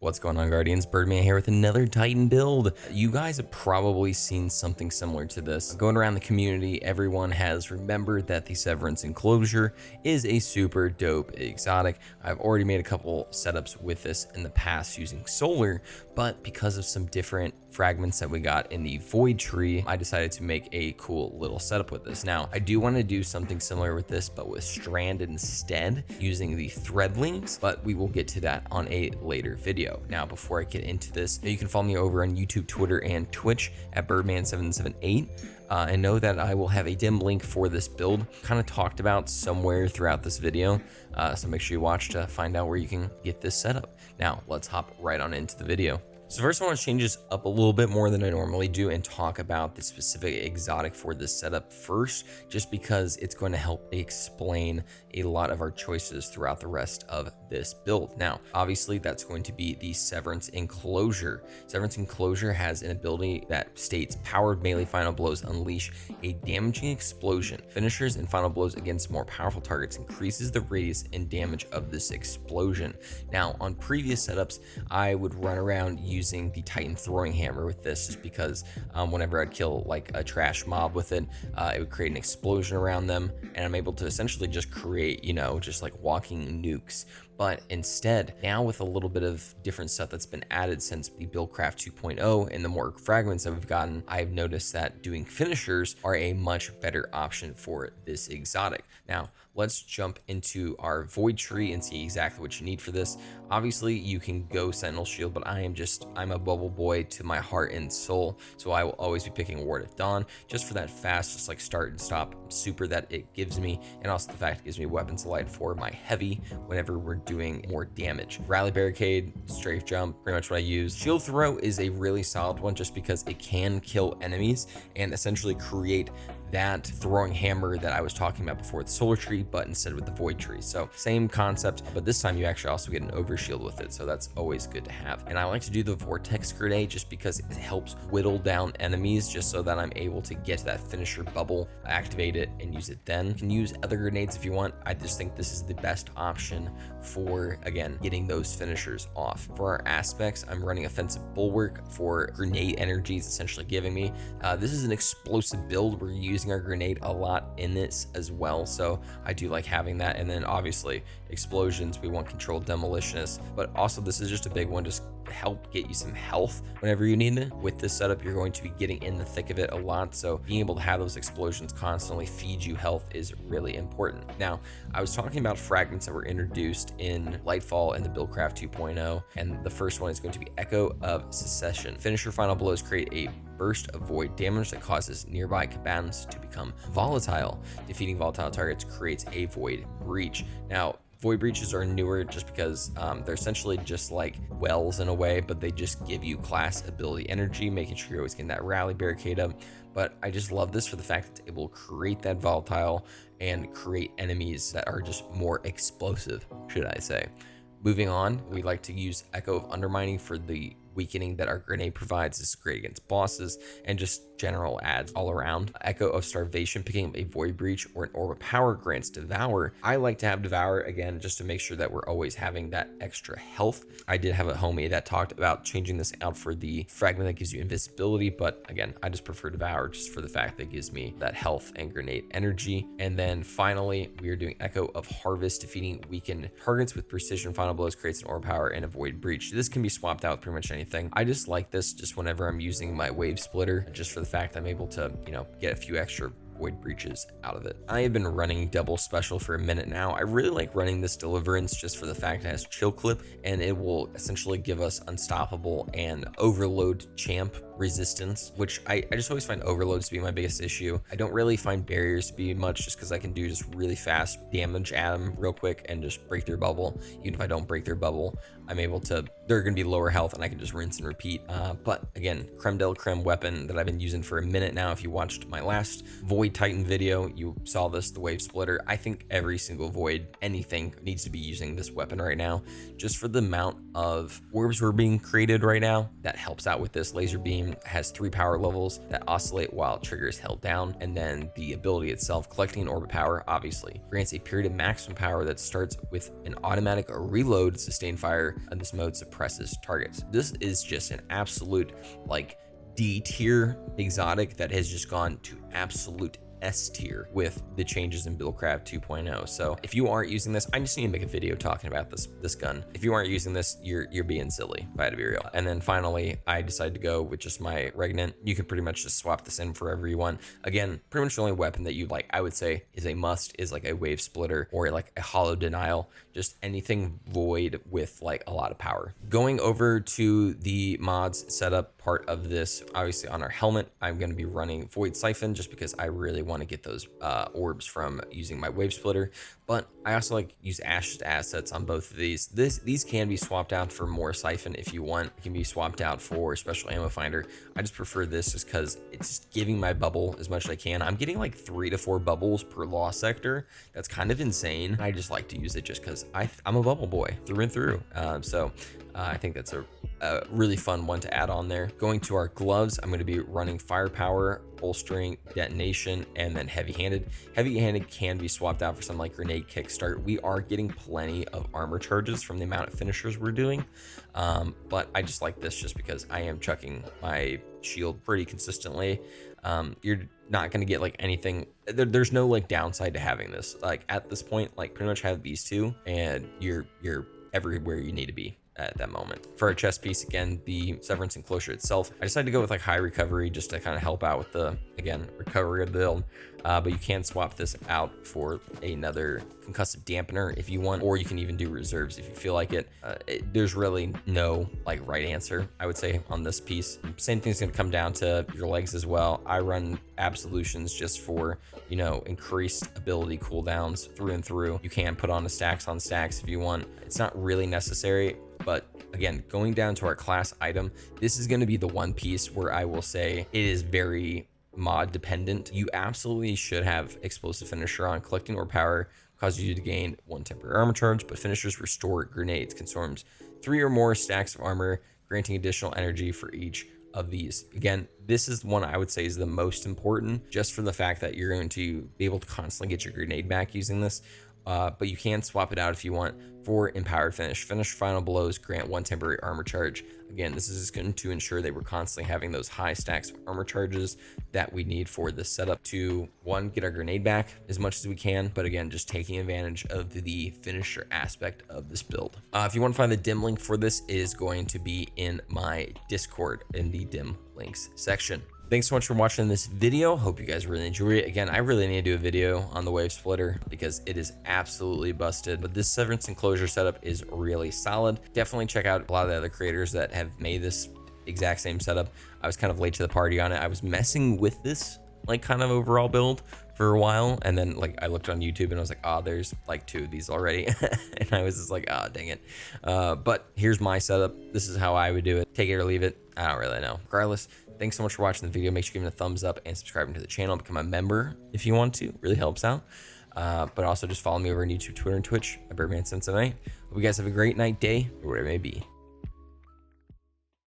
What's going on, Guardians? Birdman here with another Titan build. You guys have probably seen something similar to this. Going around the community, everyone has remembered that the Severance Enclosure is a super dope exotic. I've already made a couple setups with this in the past using solar, but because of some different fragments that we got in the void tree, I decided to make a cool little setup with this. Now, I do want to do something similar with this, but with strand instead, using the threadlings, but we will get to that on a later video. Now, before I get into this, you can follow me over on YouTube, Twitter, and Twitch at Birdman778. And know that I will have a dim link for this build kind of talked about somewhere throughout this video. So make sure you watch to find out where you can get this set up. Now, let's hop right on into the video. So first I want to change this up a little bit more than I normally do and talk about the specific exotic for this setup first, just because it's going to help explain a lot of our choices throughout the rest of this build. Now, obviously that's going to be the Severance Enclosure. Severance Enclosure has an ability that states powered melee final blows unleash a damaging explosion. Finishers and final blows against more powerful targets increases the radius and damage of this explosion. Now, on previous setups, I would run around using the Titan throwing hammer with this, just because whenever I'd kill like a trash mob with it, it would create an explosion around them, and I'm able to essentially just create, just like walking nukes. But instead, now with a little bit of different stuff that's been added since the Buildcraft 2.0 and the more fragments that we've gotten, I've noticed that doing finishers are a much better option for this exotic. Now, let's jump into our void tree and see exactly what you need for this. Obviously, you can go Sentinel Shield, but I'm a bubble boy to my heart and soul, so I will always be picking Ward of Dawn just for that fast, just like start and stop super that it gives me, and also the fact it gives me weapons light for my heavy whenever we're doing more damage. Rally Barricade, Strafe Jump, pretty much what I use. Shield Throw is a really solid one just because it can kill enemies and essentially create that throwing hammer that I was talking about before with the solar tree, but instead with the void tree. So same concept, but this time you actually also get an overshield with it, so that's always good to have. And I like to do the vortex grenade just because it helps whittle down enemies, just so that I'm able to get to that finisher bubble, activate it, and use it then. You can use other grenades if you want. I just think this is the best option for, again, getting those finishers off. For our aspects, I'm running offensive bulwark for grenade energies essentially giving me. This is an explosive build. We're using our grenade a lot in this as well, so I do like having that. And then obviously explosions, we want controlled demolitionist, but also this is just a big one, just help get you some health whenever you need it. With this setup, you're going to be getting in the thick of it a lot, so being able to have those explosions constantly feed you health is really important. Now, I was talking about fragments that were introduced in Lightfall and the Buildcraft 2.0, and the first one is going to be Echo of Secession. Finisher final blows create a burst of void damage that causes nearby combatants to become volatile. Defeating volatile targets creates a void breach. Now, void breaches are newer just because they're essentially just like wells in a way, but they just give you class ability energy, making sure you're always getting that rally barricade up. But I just love this for the fact that it will create that volatile and create enemies that are just more explosive, should I say. Moving on, we like to use Echo of Undermining for the weakening that our grenade provides. This is great against bosses and just general adds all around. Echo of Starvation, picking up a void breach or an orb of power grants Devour. I like to have Devour again just to make sure that we're always having that extra health. I did have a homie that talked about changing this out for the fragment that gives you invisibility, but again, I just prefer Devour just for the fact that it gives me that health and grenade energy. And then finally, we are doing Echo of Harvest, defeating weakened targets with precision final blows creates an orb power and a void breach. This can be swapped out with pretty much anything. I just like this just whenever I'm using my wave splitter, just for the fact I'm able to, get a few extra void breaches out of it. I have been running double special for a minute now. I really like running this Deliverance just for the fact it has chill clip, and it will essentially give us unstoppable and overload champ resistance, which I just always find overloads to be my biggest issue. I don't really find barriers to be much, just because I can do just really fast damage at them real quick and just break their bubble. Even if I don't break their bubble, I'm able to, they're going to be lower health and I can just rinse and repeat. But again, creme de la creme weapon that I've been using for a minute now. If you watched my last Void Titan video, you saw this, the Wave Splitter. I think every single Void anything needs to be using this weapon right now, just for the amount of orbs we're being created right now. That helps out with this. Laser Beam has 3 power levels that oscillate while trigger is held down, and then the ability itself, collecting an orb of power, obviously grants a period of maximum power that starts with an automatic reload sustained fire fire, and this mode suppresses targets. This is just an absolute like D tier exotic that has just gone to absolute S tier with the changes in Buildcraft 2.0. So if you aren't using this, I just need to make a video talking about this gun. If you aren't using this, you're being silly, if I had to be real. And then finally, I decided to go with just my Regnant. You can pretty much just swap this in for whatever you want. Again, pretty much the only weapon that you like, I would say, is a must is like a Wave Splitter or like a Hollow Denial. Just anything void with like a lot of power. Going over to the mods setup part of this, obviously on our helmet, I'm going to be running Void Siphon just because I really want to get those orbs from using my Wave Splitter. But I also like use Ashed assets on both of these. These can be swapped out for more Siphon if you want. It can be swapped out for Special Ammo Finder. I just prefer this just because it's just giving my bubble as much as I can. I'm getting like 3 to 4 bubbles per lost sector. That's kind of insane. I just like to use it just because I'm a bubble boy through and through. I think that's a really fun one to add on there. Going to our gloves, I'm going to be running Firepower, Bolstering, Detonation, and then Heavy-Handed. Heavy-Handed can be swapped out for something like Grenade Kickstart. We are getting plenty of armor charges from the amount of finishers we're doing, but I just like this just because I am chucking my shield pretty consistently. You're not going to get like anything. There's no like downside to having this. Like at this point, like pretty much have these two, and you're everywhere you need to be at that moment. For our chest piece, again, the Severance Enclosure itself, I decided to go with like high recovery just to kind of help out with the, again, recovery of the build. But you can swap this out for another concussive dampener if you want, or you can even do reserves if you feel like it. There's really no like right answer, I would say, on this piece. Same thing's gonna come down to your legs as well. I run absolutions just for, you know, increased ability cooldowns through and through. You can put on a stacks on stacks if you want. It's not really necessary. But again, going down to our class item, this is going to be the one piece where I will say it is very mod dependent. You absolutely should have Explosive Finisher on. Collecting Orb Power causes you to gain 1 temporary armor charge, but finishers restore grenades, consumes 3 or more stacks of armor, granting additional energy for each of these. Again, this is one I would say is the most important, just for the fact that you're going to be able to constantly get your grenade back using this. But you can swap it out if you want for Empowered Finish. Finish final blows, grant 1 temporary armor charge. Again, this is just going to ensure that we're constantly having those high stacks of armor charges that we need for this setup to, one, get our grenade back as much as we can, but again, just taking advantage of the finisher aspect of this build. If you want to find the dim link for this, is going to be in my Discord in the dim links section. Thanks so much for watching this video. Hope you guys really enjoy it. Again, I really need to do a video on the Wave Splitter because it is absolutely busted, but this Severance Enclosure setup is really solid. Definitely check out a lot of the other creators that have made this exact same setup. I was kind of late to the party on it. I was messing with this like kind of overall build for a while, and then like I looked on YouTube and I was like, oh, there's like 2 of these already. And I was just like, oh, dang it. But here's my setup. This is how I would do it. Take it or leave it. I don't really know. Regardless, thanks so much for watching the video. Make sure you give it a thumbs up and subscribing to the channel. Become a member if you want to. Really helps out. But also just follow me over on YouTube, Twitter, and Twitch at Birdman778. Hope you guys have a great night, day, or whatever it may be.